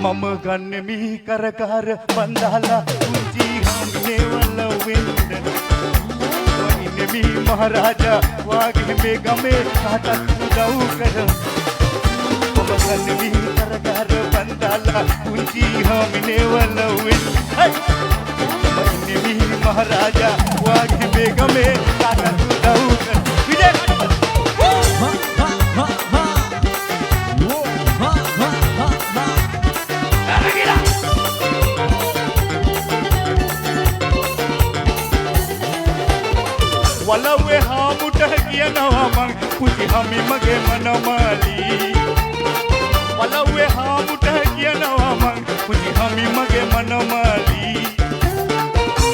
මම ගන්නෙමි කරකාර බන්දාලා කුංචි හාමිනේ වලවෙන්න වයින්නෙමි මහරජා වාගේ මේ ගමේ කාටත් උදව් කර මම ගන්නෙමි කරකාර බන්දාලා කුංචි හාමිනේ වලවෙන්න වයින්නෙමි මහරජා වාගේ මේ ගමේ කාටත් උදව් කර වලව්වේ හාමුට කියනවා මං කුචි හමි මගේ මනමාලි වලව්වේ හාමුට කියනවා මං කුචි හමි මගේ මනමාලි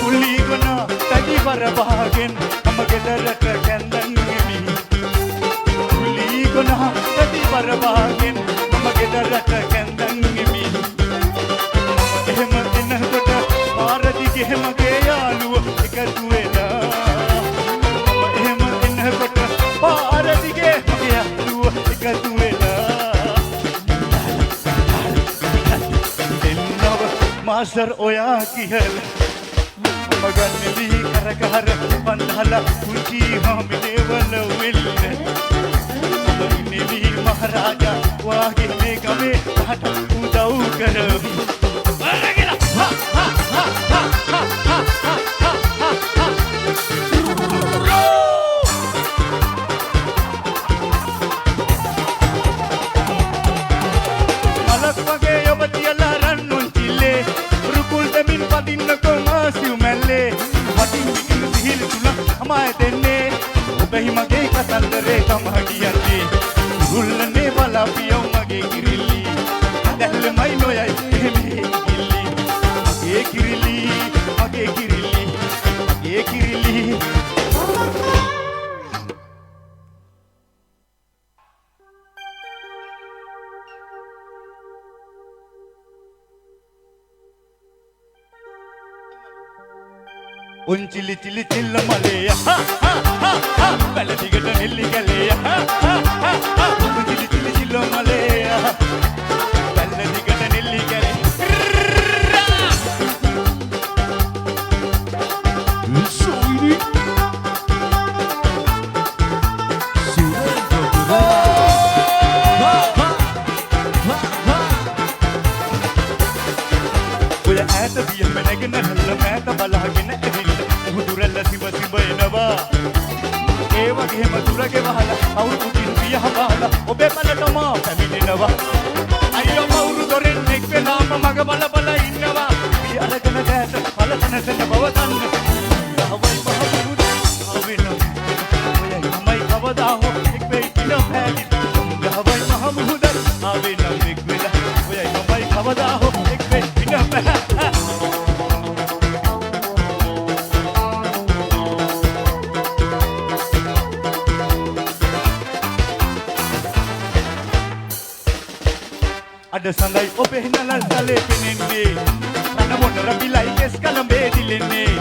කුලීගන තනි වරබාගෙන් මම ගෙදරට කැන්දන් ගෙමි කුලීගන තනි වරබාගෙන් මම ගෙදරට කැන්දන් ගෙමි එහෙම එනකොට පාරදිගේ මගේ යාළුව එකතු වෙලා මාසර් ඔයා කියල මම ගන්නෙමි කරකහර බන්දාලා කුංචි හාමිනේ වලවෙන්න මම ඉන්නෙමි මහරජා වාගේ මේ ගමේ කාටත් උදව් කරවි මලක් වගේ ඔබ තියලා රන්නුන් තිල්ලේ අමාය දෙන්නේ ඔබෙහි මගේ කතන්දරේ තමයි කියන්නේ ගුල්ලනේ බලාපියෝ මගේ කිරිලි දැල්ලමයි නොයයි එහෙමේ කිරිලි මගේ කිරිලි මගේ කිරිලි මගේ කිරිලි උන්චිලි චිලි චිල්ල මලේ හා හා හා හා බැලදිගට නෙල්ලි ගලේ හා හා හා උන්චිලි චිලි චිල්ල මලේ බැලදිගට නෙල්ලි ගලේ සෝයිනි ඔය ඈත බිය මැනගෙන හල්ල මෑත බලාගෙන දුරල්ල සිබ සිබ එනවා ඒ වගේම දුරගේ වහලා අවුරුදුකින් පිය හබාලා ඔබේ බලටම පැමිණෙනවා අයියෝ මවුරු දොරෙන් එක් වෙලාම මග බල බල ඉන්නවා පිය අරගෙන දැස පලතනසට බව තන්න ගහවයි මහමුරුද ආවෙන ඔයයි මමයි කවදා හෝ එක් වෙයි පින පැලි ගහවයි මහමුරුද ආවෙන එක් වෙලා ඔයයි මමයි කවදා හෝ එක් වෙයි පින පැලි අඩ සඳයි ඔබේ නලල් තලේ පෙනෙන්නේ රන මොනර බිලයි කෙස් කලඹේ දිලෙන්නේ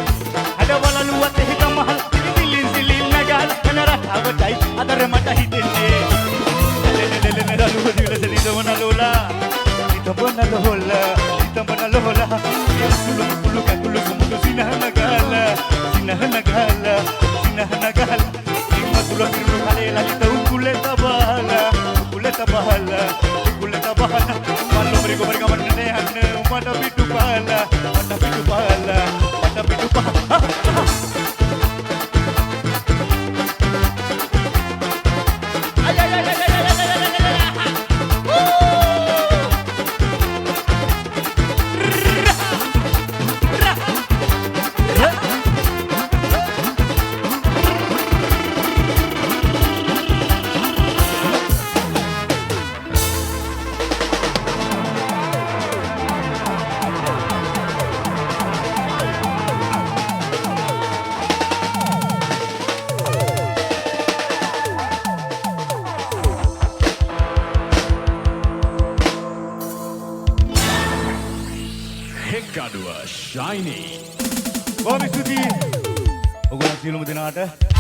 අඩ වලලුවත් හිත මහල් දිලින් දිලින් නගල් කන රටවටයි අදර මට හිතෙන්නේ ලෙලෙලෙලෙ දලුව දිලස දිදවන ලෝලා හිතබන ලෝලා හිතබන ලෝලා කුළු කුළු කකුළු කුඹු සිනහන ගාලා සිනහන ගාලා සිනහන ගාලා ඉම්මතුල කිරු කලේ ලලිත උකුලේ තබාලා උකුලේ තබාලා bahana mallo merigo mereka menene hanne mata pitu pala Gadua Shiny. Bobby Sudi. Ogolan සියලුම දෙනාට